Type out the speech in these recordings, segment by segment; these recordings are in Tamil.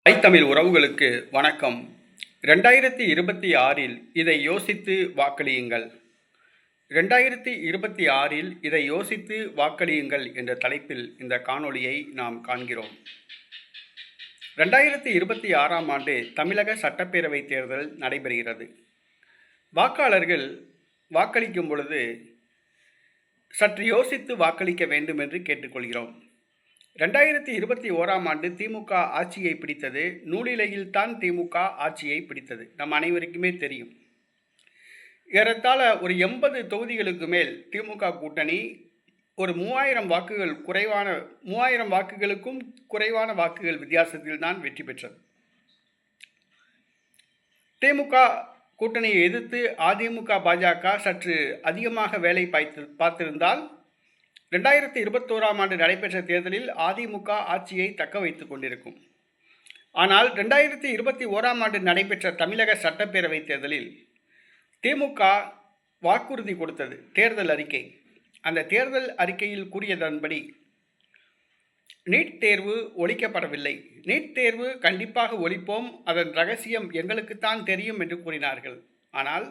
தமிழ் உறவுகளுக்கு வணக்கம். 2026 இதை யோசித்து வாக்களியுங்கள். 2026 இதை யோசித்து வாக்களியுங்கள் என்ற தலைப்பில் இந்த காணொளியை நாம் காண்கிறோம். 2026ஆம் ஆண்டு தமிழக சட்டப்பேரவை தேர்தல் நடைபெறுகிறது. வாக்காளர்கள் வாக்களிக்கும் பொழுது சற்று யோசித்து வாக்களிக்க வேண்டும் என்று கேட்டுக்கொள்கிறோம். 2021ஆம் ஆண்டு திமுக ஆட்சியை பிடித்தது. நூலிலையில்தான் திமுக ஆட்சியை பிடித்தது. நம் அனைவருக்குமே தெரியும். ஏறத்தாழ ஒரு 80 தொகுதிகளுக்கு மேல் திமுக கூட்டணி ஒரு 3000 வாக்குகளுக்கும் குறைவான வாக்குகள் வித்தியாசத்தில் தான் வெற்றி பெற்றது. திமுக கூட்டணியை எதிர்த்து அதிமுக பாஜக சற்று அதிகமாக வேலை பார்த்திருந்தால் 2021ஆம் ஆண்டு நடைபெற்ற தேர்தலில் அதிமுக ஆட்சியை தக்க வைத்துக் கொண்டிருக்கும். ஆனால் 2021ஆம் ஆண்டு நடைபெற்ற தமிழக சட்டப்பேரவை தேர்தலில் திமுக வாக்குறுதி கொடுத்தது தேர்தல் அறிக்கை. அந்த தேர்தல் அறிக்கையில் கூறியதன்படி நீட் தேர்வு ஒழிக்கப்படவில்லை. நீட் தேர்வு கண்டிப்பாக ஒழிப்போம், அதன் ரகசியம் எங்களுக்குத்தான் தெரியும் என்று கூறினார்கள். ஆனால்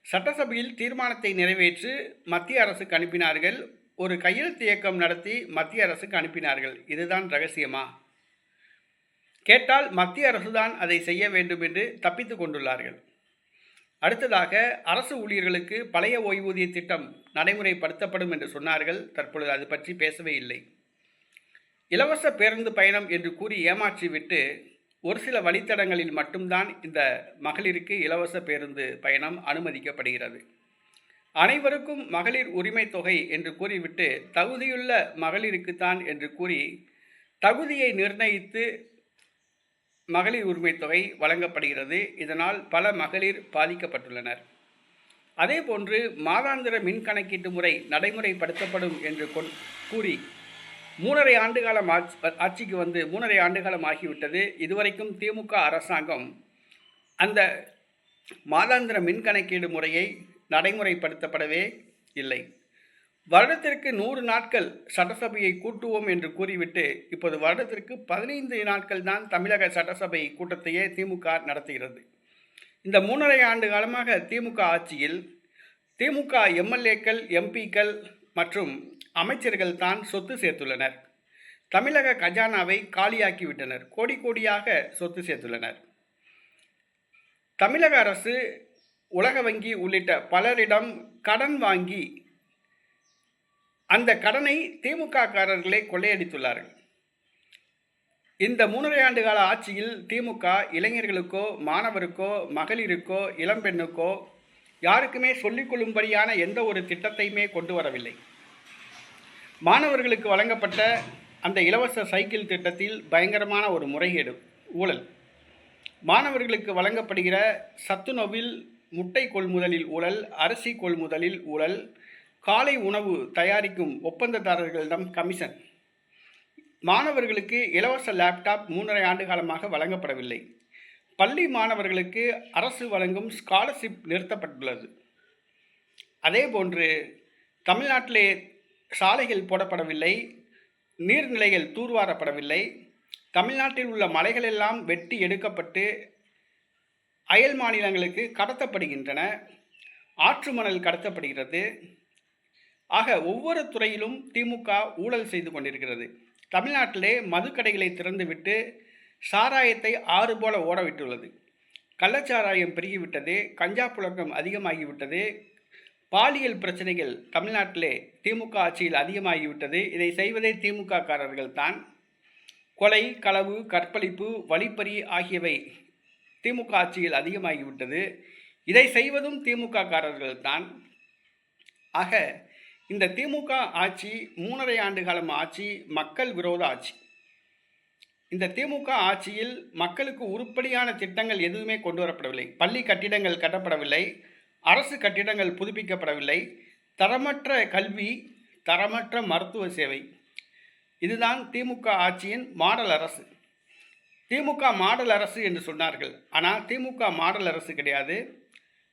சட்டசபையில் தீர்மானத்தை நிறைவேற்றி மத்திய அரசுக்கு அனுப்பினார்கள். ஒரு கையெழுத்து இயக்கம் நடத்தி மத்திய அரசுக்கு அனுப்பினார்கள். இதுதான் ரகசியமா? கேட்டால் மத்திய அரசுதான் அதை செய்ய வேண்டும் என்று தப்பித்துக் கொண்டுள்ளார்கள். அடுத்ததாக அரசு ஊழியர்களுக்கு பழைய ஓய்வூதிய திட்டம் நடைமுறைப்படுத்தப்படும் என்று சொன்னார்கள். தற்பொழுது அது பற்றி பேசவே இல்லை. இலவச பேருந்து பயணம் என்று கூறி ஏமாற்றிவிட்டு ஒரு சில வழித்தடங்களில் மட்டும்தான் இந்த மகளிருக்கு இலவச பேருந்து பயணம் அனுமதிக்கப்படுகிறது. அனைவருக்கும் மகளிர் உரிமை தொகை என்று கூறிவிட்டு தகுதியுள்ள மகளிருக்குத்தான் என்று கூறி தகுதியை நிர்ணயித்து மகளிர் உரிமை தொகை வழங்கப்படுகிறது. இதனால் பல மகளிர் பாதிக்கப்பட்டுள்ளனர். அதே போன்று மாதாந்திர மின் கணக்கீட்டு முறை நடைமுறைப்படுத்தப்படும் என்று கூறி 3.5 ஆண்டுகாலம் ஆட்சிக்கு வந்து 3.5 ஆண்டுகாலம் ஆகிவிட்டது. இதுவரைக்கும் திமுக அரசாங்கம் அந்த மாதாந்திர மின் கணக்கீடு முறையை நடைமுறைப்படுத்தப்படவே இல்லை. வருடத்திற்கு 100 நாட்கள் சட்டசபையை கூட்டுவோம் என்று கூறிவிட்டு இப்போது வருடத்திற்கு 15 நாட்கள் தான் தமிழக சட்டசபை கூட்டத்தையே திமுக நடத்துகிறது. இந்த 3.5 ஆண்டு காலமாக திமுக ஆட்சியில் திமுக எம்எல்ஏக்கள், எம்பிக்கள் மற்றும் அமைச்சர்கள் தான் சொத்து சேர்த்துள்ளனர். தமிழக கஜானாவை காலியாக்கிவிட்டனர். கோடி கோடியாக சொத்து சேர்த்துள்ளனர். தமிழக அரசு உலக வங்கி உள்ளிட்ட பலரிடம் கடன் வாங்கி அந்த கடனை திமுக காரர்களே கொள்ளையடித்துள்ளார்கள். இந்த 3.5 ஆண்டு கால ஆட்சியில் திமுக இளைஞர்களுக்கோ, மாணவருக்கோ, மகளிருக்கோ, இளம்பெண்ணுக்கோ யாருக்குமே சொல்லிக்கொள்ளும்படியான எந்த ஒரு திட்டத்தையுமே கொண்டு வரவில்லை. மாணவர்களுக்கு வழங்கப்பட்ட அந்த இலவச சைக்கிள் திட்டத்தில் பயங்கரமான ஒரு முறைகேடு, ஊழல். மாணவர்களுக்கு வழங்கப்படுகிற சத்துணவில் முட்டை கொள்முதலில் ஊழல், அரிசி கொள்முதலில் ஊழல், காலை உணவு தயாரிக்கும் ஒப்பந்ததாரர்களிடம் கமிஷன். மாணவர்களுக்கு இலவச லேப்டாப் 3.5 ஆண்டு காலமாக வழங்கப்படவில்லை. பள்ளி மாணவர்களுக்கு அரசு வழங்கும் ஸ்காலர்ஷிப் நிறுத்தப்பட்டுள்ளது. அதே போன்று தமிழ்நாட்டிலே சாலைகள் போடப்படவில்லை, நீர்நிலைகள் தூர்வாரப்படவில்லை. தமிழ்நாட்டில் உள்ள மலைகளெல்லாம் வெட்டி எடுக்கப்பட்டு அயல் மாநிலங்களுக்கு கடத்தப்படுகின்றன. ஆற்று மணல் கடத்தப்படுகிறது. ஆக ஒவ்வொரு துறையிலும் திமுக ஊழல் செய்து கொண்டிருக்கிறது. தமிழ்நாட்டிலே மதுக்கடைகளை திறந்துவிட்டு சாராயத்தை ஆறு போல ஓடவிட்டுள்ளது. கள்ளச்சாராயம் பெருகிவிட்டது. கஞ்சா புழக்கம் அதிகமாகிவிட்டது. பாலியல் பிரச்சனைகள் தமிழ்நாட்டிலே திமுக ஆட்சியில் அதிகமாகிவிட்டது. இதை செய்வதே திமுக காரர்கள் தான். கொலை, களவு, கற்பழிப்பு, வழிப்பறி ஆகியவை திமுக ஆட்சியில் அதிகமாகிவிட்டது. இதை செய்வதும் திமுக காரர்கள் தான். ஆக இந்த திமுக ஆட்சி 3.5 ஆண்டு காலம் ஆட்சி மக்கள் விரோத ஆட்சி. இந்த திமுக ஆட்சியில் மக்களுக்கு உருப்படியான திட்டங்கள் எதுவுமே கொண்டு வரப்படவில்லை. பள்ளி கட்டிடங்கள் கட்டப்படவில்லை. அரசு கட்டிடங்கள் புதுப்பிக்கப்படவில்லை. தரமற்ற கல்வி, தரமற்ற மருத்துவ சேவை. இதுதான் திமுக ஆட்சியின் மாடல் அரசு. திமுக மாடல் அரசு என்று சொன்னார்கள். ஆனால் திமுக மாடல் அரசு கிடையாது.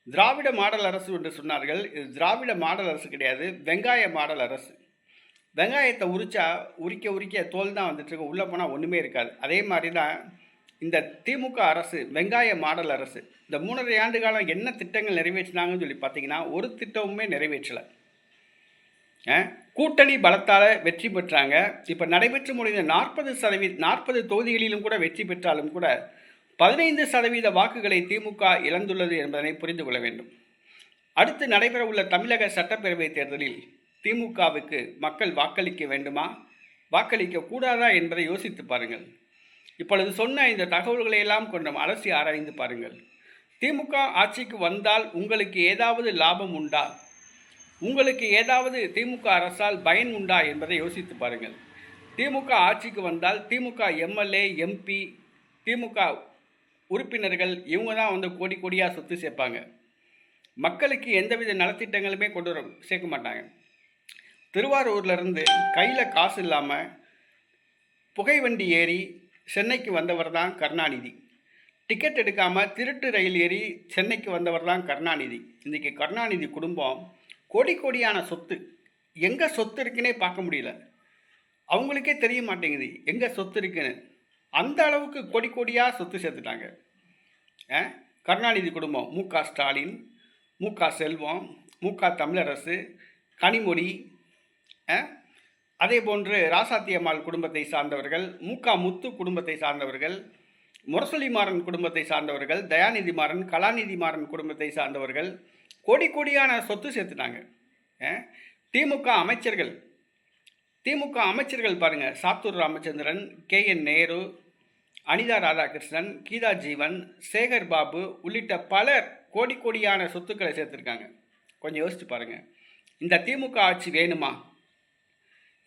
திராவிட மாடல் அரசு என்று சொன்னார்கள். இது திராவிட மாடல் அரசு கிடையாது, வெங்காய மாடல் அரசு. வெங்காயத்தை உரிக்க உரிக்க தோல் தான் வந்துட்டுருக்கு, உள்ளே போனால் ஒன்றுமே இருக்காது. அதே மாதிரி தான் இந்த திமுக அரசு வெங்காய மாடல் அரசு இந்த 3.5 ஆண்டு காலம் என்ன திட்டங்கள் நிறைவேற்றினாங்கன்னு சொல்லி பார்த்தீங்கன்னா ஒரு திட்டமுமே நிறைவேற்றலை. கூட்டணி பலத்தால் வெற்றி பெற்றாங்க. இப்போ நடைபெற்று முடிந்த 40 தொகுதிகளிலும் கூட வெற்றி பெற்றாலும் கூட 15% வாக்குகளை திமுக இழந்துள்ளது என்பதனை புரிந்து கொள்ள வேண்டும். அடுத்து நடைபெறவுள்ள தமிழக சட்டப்பேரவை தேர்தலில் திமுகவுக்கு மக்கள் வாக்களிக்க வேண்டுமா, வாக்களிக்க கூடாதா என்பதை யோசித்து பாருங்கள். இப்பொழுது சொன்ன இந்த தகவல்களை எல்லாம் கொஞ்சம் அலசி ஆராய்ந்து பாருங்கள். திமுக ஆட்சிக்கு வந்தால் உங்களுக்கு ஏதாவது லாபம் உண்டா, உங்களுக்கு ஏதாவது திமுக அரசால் பயன் உண்டா என்பதை யோசித்து பாருங்கள். திமுக ஆட்சிக்கு வந்தால் திமுக எம்எல்ஏ, எம்பி, திமுக உறுப்பினர்கள் இவங்க தான் வந்து கோடி கோடியாக சொத்து சேர்ப்பாங்க. மக்களுக்கு எந்தவித நலத்திட்டங்களுமே கொண்டு வர சேர்க்க மாட்டாங்க. திருவாரூர்லேருந்து கையில் காசு இல்லாமல் புகை வண்டி ஏறி சென்னைக்கு வந்தவர் தான் கருணாநிதி. டிக்கெட் எடுக்காமல் திருட்டு ரயில் ஏறி சென்னைக்கு வந்தவர் தான் கருணாநிதி. இன்றைக்கி கருணாநிதி குடும்பம் கோடி கோடியான சொத்து, எங்கே சொத்து இருக்குன்னே பார்க்க முடியல. அவங்களுக்கே தெரிய மாட்டேங்குது எங்கே சொத்து இருக்குன்னு. அந்த அளவுக்கு கோடி கோடியாக சொத்து சேர்த்துட்டாங்க. கருணாநிதி குடும்பம் மு.க. ஸ்டாலின், மு.க. செல்வம், மு.க. தமிழரசு, கனிமொழி, அதே போன்று ராசாத்தி அம்மாள் குடும்பத்தை சார்ந்தவர்கள், மு.க. முத்து குடும்பத்தை சார்ந்தவர்கள், முரசொலி மாறன் குடும்பத்தை சார்ந்தவர்கள், தயாநிதி மாறன், கலாநிதி மாறன் குடும்பத்தை சார்ந்தவர்கள் கோடி கோடியான சொத்து சேர்த்துட்டாங்க. திமுக அமைச்சர்கள் பாருங்கள், சாத்தூர் ராமச்சந்திரன், கே.என். நேரு, அனிதா ராதாகிருஷ்ணன், கீதா ஜீவன், சேகர் பாபு உள்ளிட்ட பலர் கோடி கோடியான சொத்துக்களை சேர்த்துருக்காங்க. கொஞ்சம் யோசிச்சு பாருங்கள். இந்த திமுக ஆட்சி வேணுமா,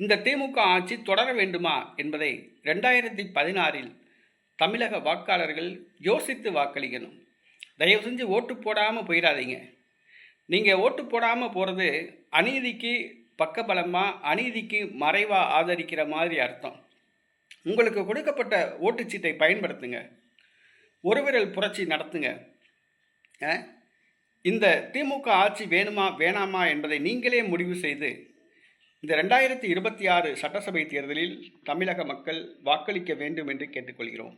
இந்த திமுக ஆட்சி தொடர வேண்டுமா என்பதை 2016 தமிழக வாக்காளர்கள் யோசித்து வாக்களிக்கணும். தயவு செஞ்சு ஓட்டு போடாமல் போயிடாதீங்க. நீங்கள் ஓட்டு போடாமல் போகிறது அநீதிக்கு பக்கபலமாக, அநீதிக்கு மறைவாக ஆதரிக்கிற மாதிரி அர்த்தம். உங்களுக்கு கொடுக்கப்பட்ட ஓட்டுச்சீட்டை பயன்படுத்துங்க, ஒரு விரல் புரட்சி நடத்துங்க. இந்த திமுக ஆட்சி வேணுமா வேணாமா என்பதை நீங்களே முடிவு செய்து இந்த 2026 சட்டசபை தேர்தலில் தமிழக மக்கள் வாக்களிக்க வேண்டும் என்று கேட்டுக்கொள்கிறோம்.